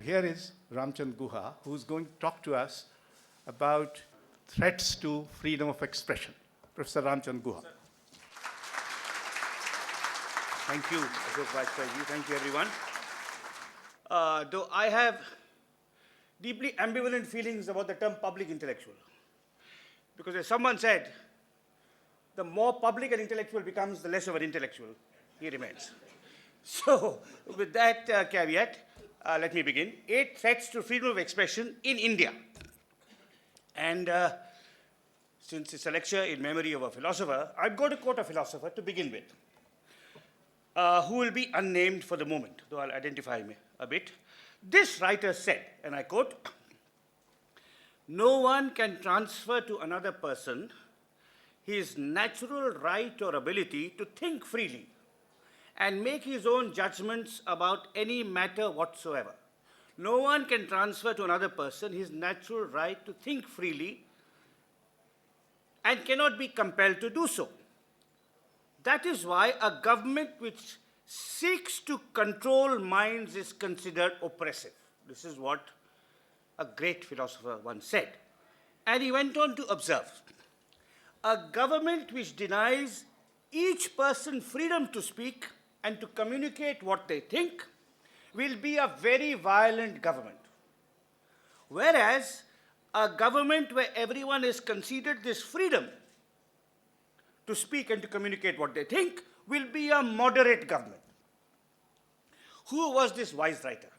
here is Ramchandra Guha, who's going to talk to us about threats to freedom of expression. Professor Ramchandra Guha. Thank you, Ashok Vajpayee. Thank you, everyone. Though I have deeply ambivalent feelings about the term public intellectual, because as someone said, the more public an intellectual becomes, the less of an intellectual he remains. So, with that caveat, let me begin. 8 threats to freedom of expression in India. And since it's a lecture in memory of a philosopher, I'm going to quote a philosopher to begin with, who will be unnamed for the moment, though I'll identify him a bit. This writer said, and I quote, "No one can transfer to another person his natural right or ability to think freely and make his own judgments about any matter whatsoever. No one can transfer to another person his natural right to think freely and cannot be compelled to do so. That is why a government which seeks to control minds is considered oppressive." This is what a great philosopher once said. And he went on to observe, "A government which denies each person freedom to speak and to communicate what they think will be a very violent government. Whereas a government where everyone is conceded this freedom to speak and to communicate what they think will be a moderate government." Who was this wise writer?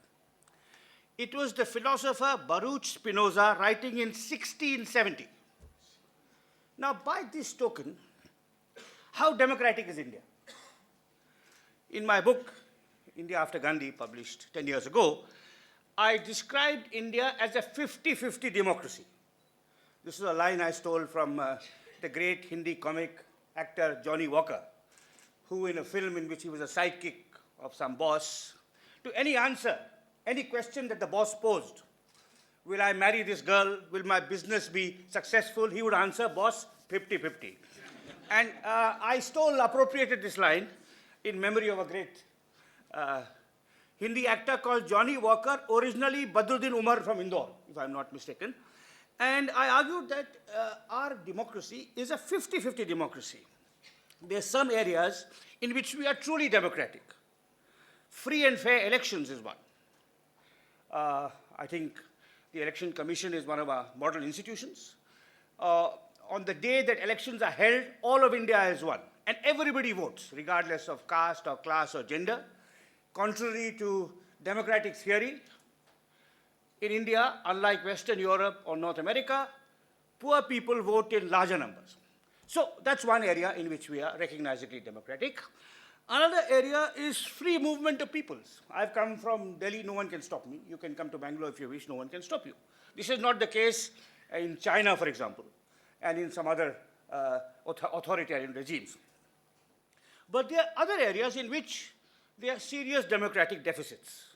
It was the philosopher Baruch Spinoza, writing in 1670. Now, by this token, how democratic is India? In my book, India After Gandhi, published 10 years ago, I described India as a 50-50 democracy. This is a line I stole from the great Hindi comic actor Johnny Walker, who in a film in which he was a sidekick of some boss, to any answer, any question that the boss posed, "Will I marry this girl? Will my business be successful?" he would answer, "Boss, 50-50. And I appropriated this line in memory of a great Hindi actor called Johnny Walker, originally Badruddin Umar from Indore, if I'm not mistaken. And I argued that our democracy is a 50-50 democracy. There are some areas in which we are truly democratic. Free and fair elections is one. I think the Election Commission is one of our model institutions. On the day that elections are held, all of India is one, and everybody votes, regardless of caste or class or gender. Contrary to democratic theory, in India, unlike Western Europe or North America, poor people vote in larger numbers. So that's one area in which we are recognizably democratic. Another area is free movement of peoples. I've come from Delhi, no one can stop me. You can come to Bangalore if you wish, no one can stop you. This is not the case in China, for example, and in some other authoritarian regimes. But there are other areas in which there are serious democratic deficits.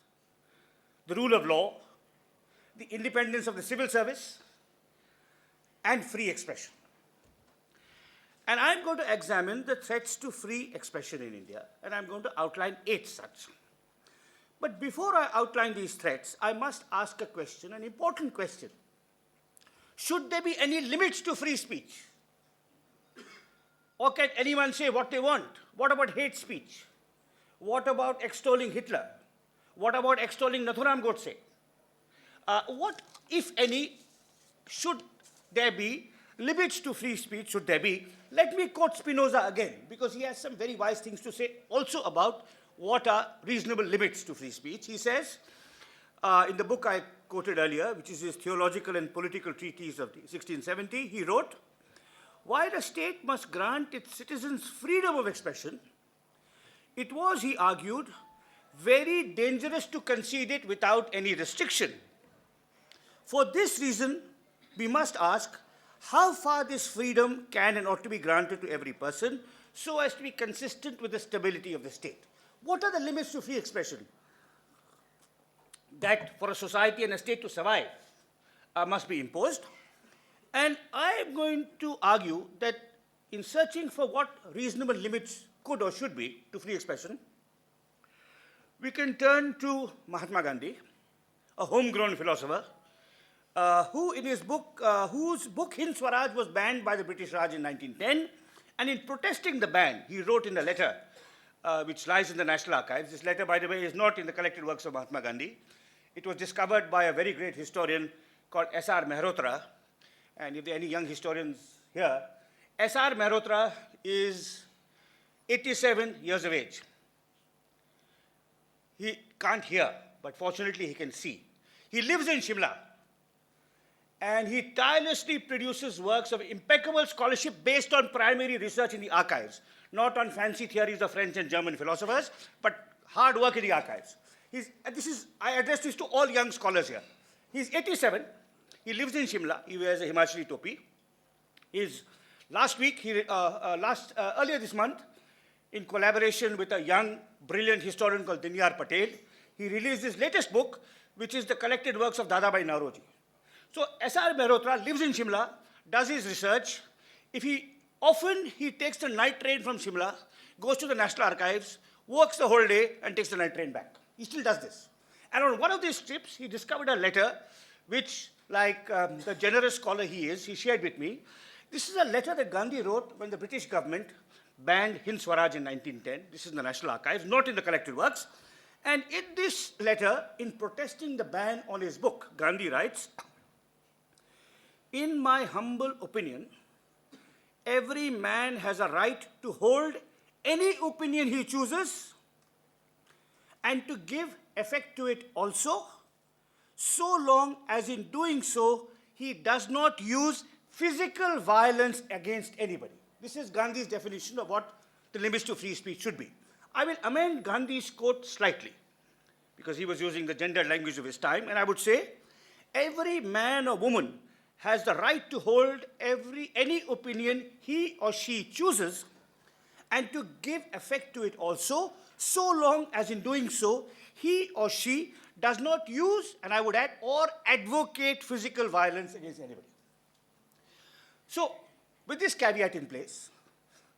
The rule of law, the independence of the civil service, and free expression. And I'm going to examine the threats to free expression in India, and I'm going to outline 8 such. But before I outline these threats, I must ask a question, an important question. Should there be any limits to free speech? Or can anyone say what they want? What about hate speech? What about extolling Hitler? What about extolling Nathuram Godse? What, if any, should there be limits to free speech? Should there be? Let me quote Spinoza again, because he has some very wise things to say also about what are reasonable limits to free speech. He says, in the book I quoted earlier, which is his Theological and Political Treatise of 1670, he wrote, "While a state must grant its citizens freedom of expression, it was, he argued, very dangerous to concede it without any restriction. For this reason, we must ask how far this freedom can and ought to be granted to every person so as to be consistent with the stability of the state." What are the limits to free expression that for a society and a state to survive must be imposed? And I am going to argue that in searching for what reasonable limits could or should be to free expression, we can turn to Mahatma Gandhi, a homegrown philosopher, whose book Hind Swaraj was banned by the British Raj in 1910, and in protesting the ban, he wrote in a letter which lies in the National Archives. This letter, by the way, is not in the collected works of Mahatma Gandhi. It was discovered by a very great historian called S.R. Mehrotra, and if there are any young historians here, S.R. Mehrotra is 87 years of age. He can't hear, but fortunately he can see. He lives in Shimla, and he tirelessly produces works of impeccable scholarship based on primary research in the archives, not on fancy theories of French and German philosophers, but hard work in the archives. I address this to all young scholars here. He's 87, he lives in Shimla, he wears a Himachali topi. Earlier this month, in collaboration with a young, brilliant historian called Dinyar Patel, he released his latest book, which is the collected works of Dadabhai Naoroji. So S.R. Mehrotra lives in Shimla, does his research. Often he takes the night train from Shimla, goes to the National Archives, works the whole day, and takes the night train back. He still does this. And on one of these trips, he discovered a letter which, like the generous scholar he is, he shared with me. This is a letter that Gandhi wrote when the British government banned Hind Swaraj in 1910. This is in the National Archives, not in the collected works. And in this letter, in protesting the ban on his book, Gandhi writes, "In my humble opinion, every man has a right to hold any opinion he chooses and to give effect to it also, so long as in doing so, he does not use physical violence against anybody." This is Gandhi's definition of what the limits to free speech should be. I will amend Gandhi's quote slightly, because he was using the gendered language of his time, and I would say, every man or woman has the right to hold any opinion he or she chooses and to give effect to it also, so long as in doing so, he or she does not use, and I would add, or advocate physical violence against anybody. So, with this caveat in place,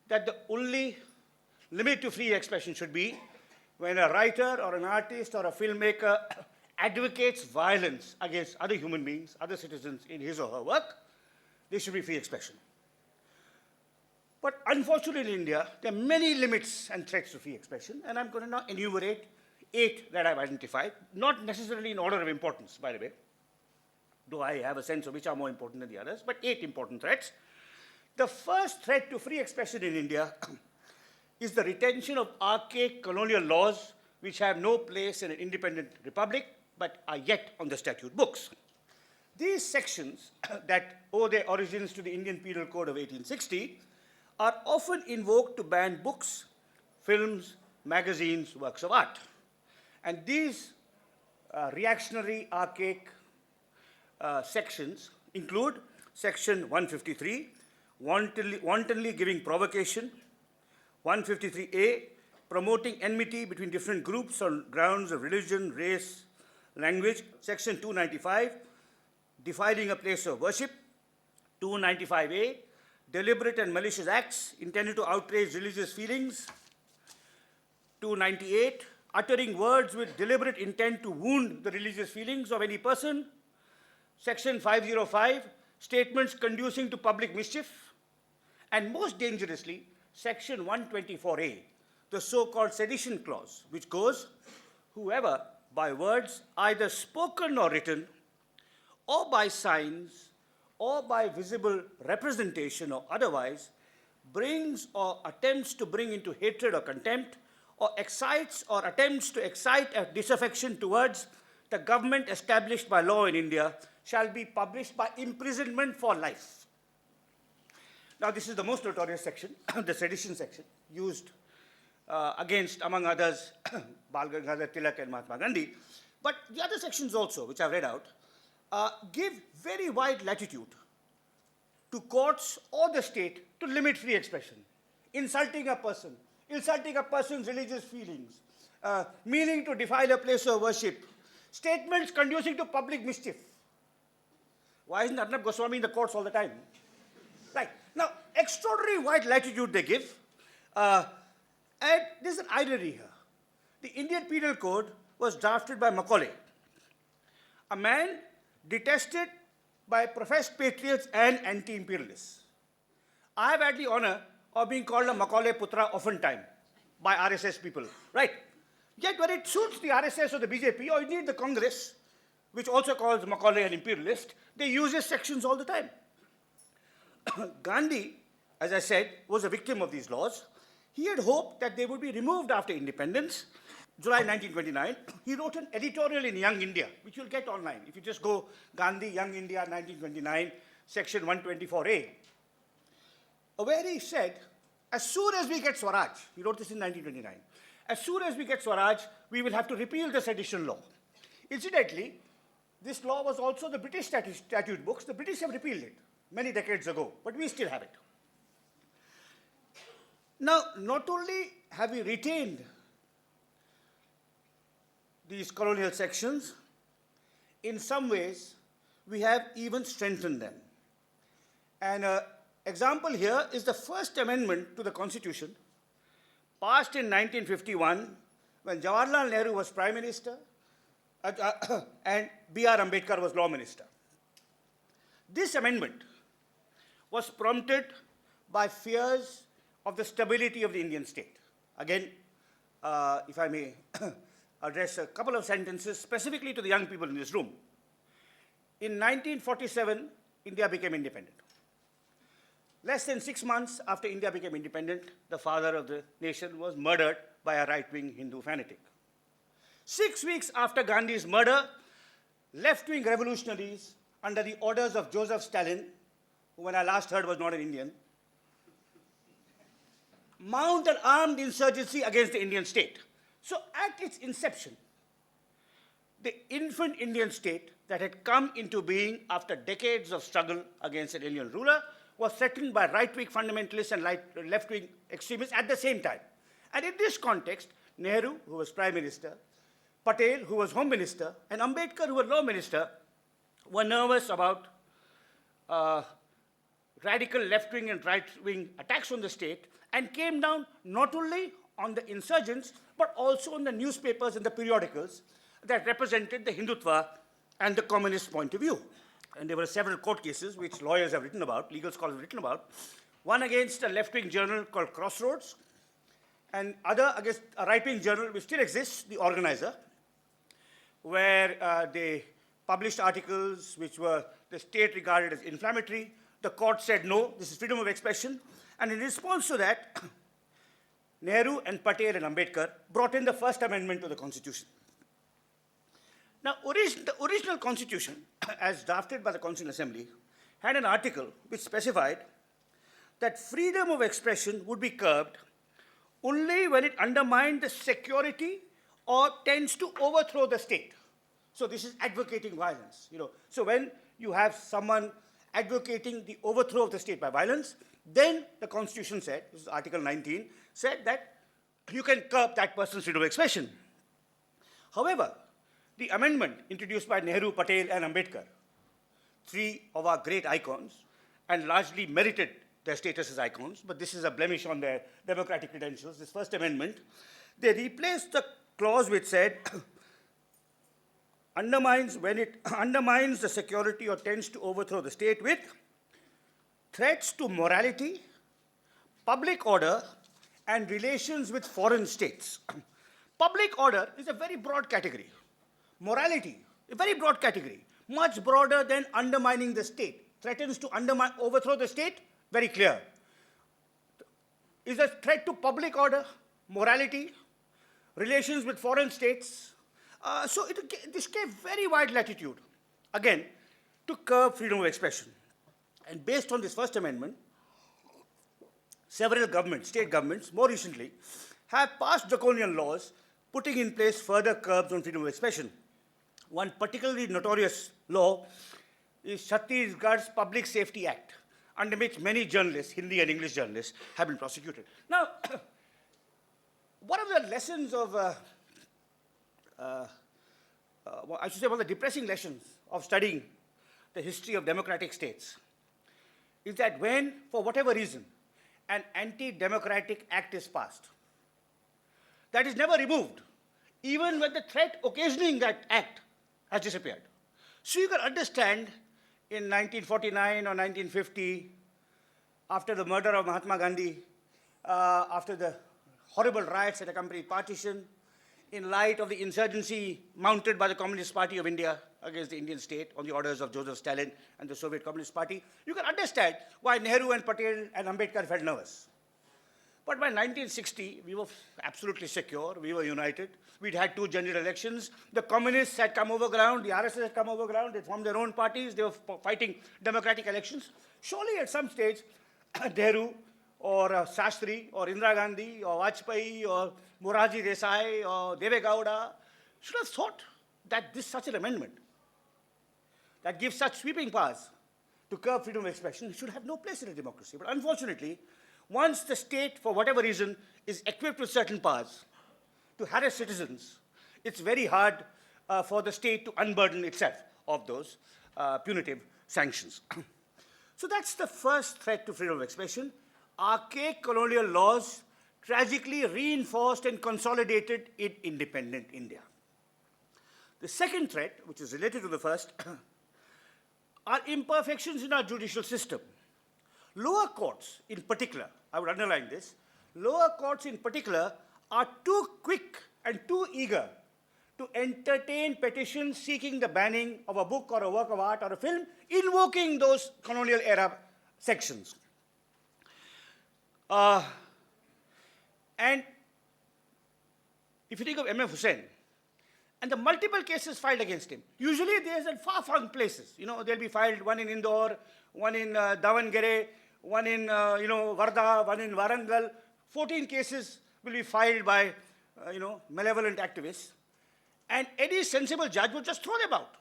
that the only limit to free expression should be when a writer or an artist or a filmmaker advocates violence against other human beings, other citizens in his or her work, there should be free expression. But unfortunately in India, there are many limits and threats to free expression, and I'm going to now enumerate 8 that I've identified, not necessarily in order of importance, by the way, though I have a sense of which are more important than the others, but 8 important threats. The first threat to free expression in India is the retention of archaic colonial laws which have no place in an independent republic but are yet on the statute books. These sections that owe their origins to the Indian Penal Code of 1860 are often invoked to ban books, films, magazines, works of art. And these reactionary, archaic sections include Section 153, wantonly giving provocation, 153A, promoting enmity between different groups on grounds of religion, race, language, Section 295, defiling a place of worship, 295A, deliberate and malicious acts intended to outrage religious feelings, 298, uttering words with deliberate intent to wound the religious feelings of any person, Section 505, statements conducing to public mischief, and most dangerously, Section 124A, the so-called sedition clause, which goes, whoever by words either spoken or written, or by signs, or by visible representation or otherwise, brings or attempts to bring into hatred or contempt, or excites or attempts to excite a disaffection towards the government established by law in India, shall be published by imprisonment for life. Now, this is the most notorious section, the sedition section, used against, among others, Bal Gangadhar Tilak and Mahatma Gandhi. But the other sections also, which I've read out, give very wide latitude to courts or the state to limit free expression. Insulting a person's religious feelings, meaning to defile a place of worship, statements conducing to public mischief. Why isn't Arnab Goswami in the courts all the time? Right. Now, extraordinary wide latitude they give. And there's an irony here. The Indian Penal Code was drafted by Macaulay. a man detested by professed patriots and anti-imperialists. I have had the honor of being called a Macaulay Putra oftentimes by RSS people, right? Yet when it suits the RSS or the BJP or indeed the Congress, which also calls Macaulay an imperialist, they use his sections all the time. Gandhi, as I said, was a victim of these laws. He had hoped that they would be removed after independence. July 1929, he wrote an editorial in Young India, which you'll get online. If you just go Gandhi, Young India, 1929, section 124A, where he said, as soon as we get Swaraj, he wrote this in 1929, as soon as we get Swaraj, we will have to repeal the sedition law. Incidentally, this law was also the British statute books. The British have repealed it many decades ago, but we still have it. Now, not only have we retained these colonial sections, in some ways, we have even strengthened them. And an example here is the first amendment to the Constitution, passed in 1951, when Jawaharlal Nehru was Prime Minister and B.R. Ambedkar was Law Minister. This amendment was prompted by fears of the stability of the Indian state. Again, if I may address a couple of sentences specifically to the young people in this room. In 1947, India became independent. Less than 6 months after India became independent, the father of the nation was murdered by a right-wing Hindu fanatic. 6 weeks after Gandhi's murder, left-wing revolutionaries under the orders of Joseph Stalin, who when I last heard was not an Indian, mount an armed insurgency against the Indian state. So at its inception, the infant Indian state that had come into being after decades of struggle against an alien ruler was threatened by right-wing fundamentalists and left-wing extremists at the same time. And in this context, Nehru, who was Prime Minister, Patel, who was Home Minister, and Ambedkar, who was Law Minister, were nervous about radical left-wing and right-wing attacks on the state and came down not only on the insurgents, but also on the newspapers and the periodicals that represented the Hindutva and the communist point of view. And there were several court cases which lawyers have written about, legal scholars have written about. One against a left-wing journal called Crossroads, and other against a right-wing journal which still exists, The Organizer, where they published articles which were the state regarded as inflammatory. The court said, no, this is freedom of expression. And in response to that, Nehru and Patel and Ambedkar brought in the First Amendment to the Constitution. Now, the original Constitution, as drafted by the Constitutional Assembly, had an article which specified that freedom of expression would be curbed only when it undermined the security or tends to overthrow the state. So this is advocating violence. So when you have someone advocating the overthrow of the state by violence, then the Constitution said, this is Article 19, said that you can curb that person's freedom of expression. However, the amendment introduced by Nehru, Patel, and Ambedkar, three of our great icons, and largely merited their status as icons, but this is a blemish on their democratic credentials, this First Amendment, they replaced the clause which said, when it undermines the security or tends to overthrow the state with threats to morality, public order, and relations with foreign states. Public order is a very broad category. Morality, a very broad category, much broader than undermining the state. Threatens to overthrow the state, very clear. Is a threat to public order, morality, relations with foreign states. So this gave very wide latitude, again, to curb freedom of expression. And based on this First Amendment, several governments, state governments, more recently, have passed draconian laws putting in place further curbs on freedom of expression. One particularly notorious law is Chhattisgarh's Public Safety Act, under which many journalists, Hindi and English journalists, have been prosecuted. Now, one of the lessons of, I should say, one of the depressing lessons of studying the history of democratic states is that when, for whatever reason, an anti-democratic act is passed, that is never removed, even when the threat occasioning that act has disappeared. So you can understand in 1949 or 1950, after the murder of Mahatma Gandhi, after the horrible riots that accompanied partition, in light of the insurgency mounted by the Communist Party of India against the Indian state on the orders of Joseph Stalin and the Soviet Communist Party, you can understand why Nehru and Patel and Ambedkar felt nervous. But by 1960, we were absolutely secure, we were united. We'd had 2 general elections. The communists had come over ground, the RSS had come over ground, they formed their own parties, they were fighting democratic elections. Surely at some stage, Nehru or Shastri or Indira Gandhi or Vajpayee or Morarji Desai or Deve Gowda should have thought that such an amendment that gives such sweeping powers to curb freedom of expression should have no place in a democracy. But unfortunately, once the state, for whatever reason, is equipped with certain powers to harass citizens, it's very hard for the state to unburden itself of those punitive sanctions. So that's the first threat to freedom of expression. Archaic colonial laws tragically reinforced and consolidated in independent India. The second threat, which is related to the first, are imperfections in our judicial system. Lower courts, in particular, I would underline this, lower courts in particular are too quick and too eager to entertain petitions seeking the banning of a book or a work of art or a film, invoking those colonial era sections. And if you think of M.F. Hussain, and the multiple cases filed against him, usually there's in far-flung places. You know, they'll be filed, one in Indore, one in Davangere, one in, Varda, one in Warangal. 14 cases will be filed by, malevolent activists. And any sensible judge will just throw them out.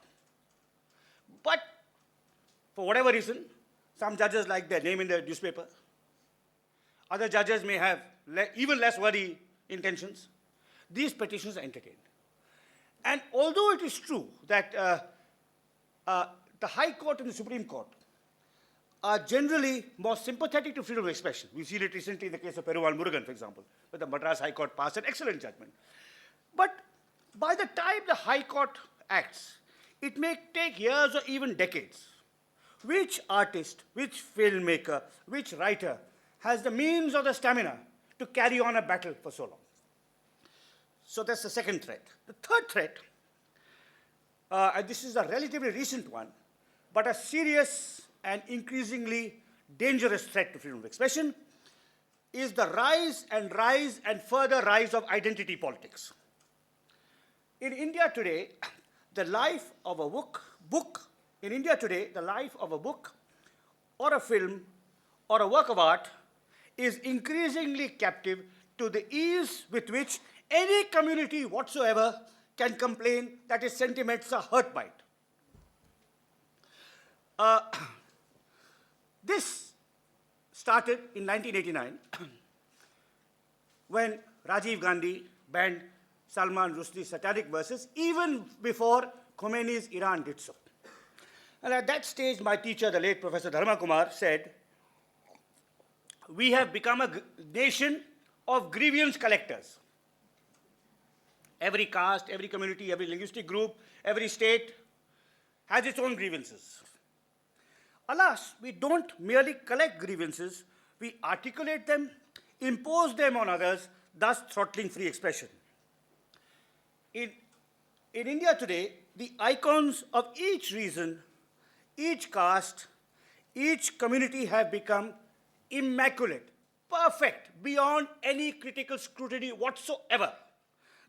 But for whatever reason, some judges like their name in the newspaper. Other judges may have even less worthy intentions. These petitions are entertained. And although it is true that the High Court and the Supreme Court are generally more sympathetic to freedom of expression. We've seen it recently in the case of Perumal Murugan, for example, where the Madras High Court passed an excellent judgment. But by the time the High Court acts, it may take years or even decades. Which artist, which filmmaker, which writer has the means or the stamina to carry on a battle for so long? So that's the second threat. The third threat, and this is a relatively recent one, but a serious and increasingly dangerous threat to freedom of expression, is the rise and further rise of identity politics. In India today, the life of a book or a film or a work of art is increasingly captive to the ease with which any community whatsoever can complain that its sentiments are hurt by it. This started in 1989 when Rajiv Gandhi banned Salman Rushdie's satiric verses even before Khomeini's Iran did so. And at that stage, my teacher, the late Professor Dharma Kumar, said, "We have become a nation of grievance collectors." Every caste, every community, every linguistic group, every state has its own grievances. Alas, we don't merely collect grievances, we articulate them, impose them on others, thus throttling free expression. In India today, the icons of each region, each caste, each community have become immaculate, perfect, beyond any critical scrutiny whatsoever.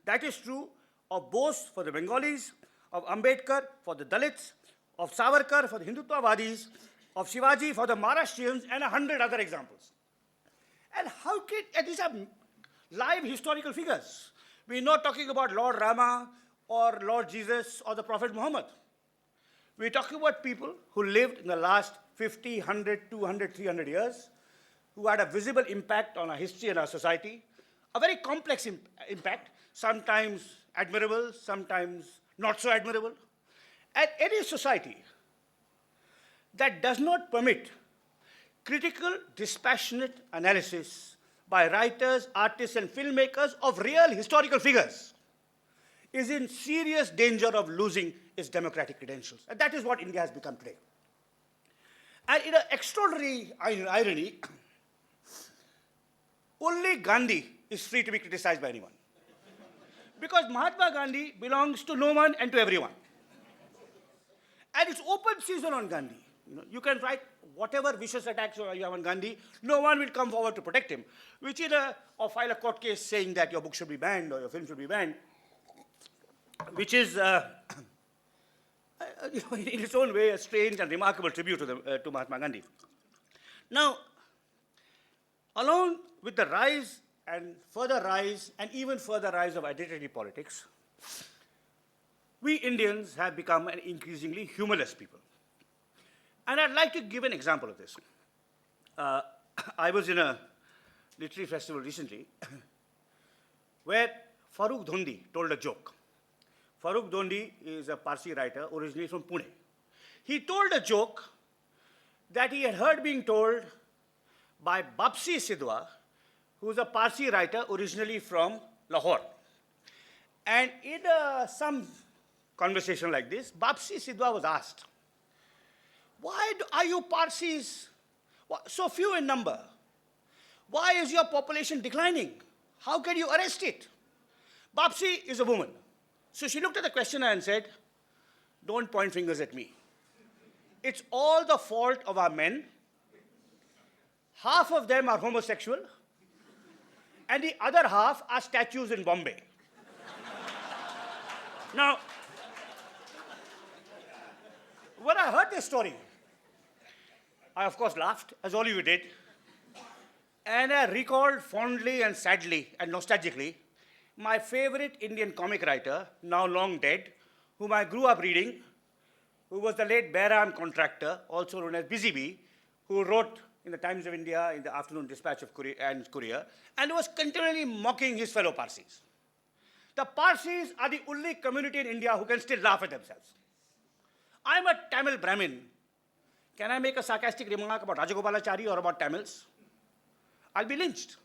That is true of Bose for the Bengalis, of Ambedkar for the Dalits, of Savarkar for the Hindutvawadis, of Shivaji for the Maharashtrians, and 100 other examples. And these are live historical figures. We're not talking about Lord Rama or Lord Jesus or the Prophet Muhammad. We're talking about people who lived in the last 50, 100, 200, 300 years, who had a visible impact on our history and our society, a very complex impact, sometimes admirable, sometimes not so admirable. And any society that does not permit critical, dispassionate analysis by writers, artists, and filmmakers of real historical figures is in serious danger of losing its democratic credentials. And that is what India has become today. And in an extraordinary irony, only Gandhi is free to be criticized by anyone. Because Mahatma Gandhi belongs to no one and to everyone. And it's open season on Gandhi. You can write whatever vicious attacks you have on Gandhi, no one will come forward to protect him, or file a court case saying that your book should be banned or your film should be banned, which is, in its own way, a strange and remarkable tribute to Mahatma Gandhi. Now, along with the rise and even further rise of identity politics, we Indians have become an increasingly humorless people. And I'd like to give an example of this. I was in a literary festival recently where Farooq Dhondi told a joke. Farooq Dhondi is a Parsi writer originally from Pune. He told a joke that he had heard being told by Bapsi Sidhwa, who is a Parsi writer originally from Lahore. And in some conversation like this, Bapsi Sidhwa was asked, why are you Parsis so few in number? Why is your population declining? How can you arrest it? Bapsi is a woman. So she looked at the questioner and said, don't point fingers at me. It's all the fault of our men. Half of them are homosexual, and the other half are statues in Bombay. Now, when I heard this story, I of course laughed, as all of you did, and I recalled fondly and sadly and nostalgically my favorite Indian comic writer, now long dead, whom I grew up reading, who was the late Behram contractor, also known as Busy Bee, who wrote in the Times of India, in the Afternoon Dispatch of Courier, and was continually mocking his fellow Parsis. The Parsis are the only community in India who can still laugh at themselves. I'm a Tamil Brahmin. Can I make a sarcastic remark about Rajagopalachari or about Tamils? I'll be lynched.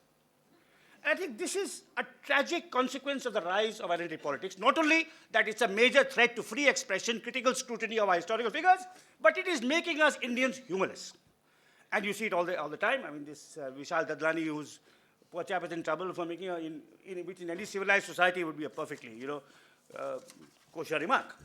And I think this is a tragic consequence of the rise of identity politics. Not only that it's a major threat to free expression, critical scrutiny of our historical figures, but it is making us Indians humorless. And you see it all the time. I mean, this Vishal Dadlani, whose poor chap is in trouble for making, which in any civilized society would be a perfectly, kosher remark.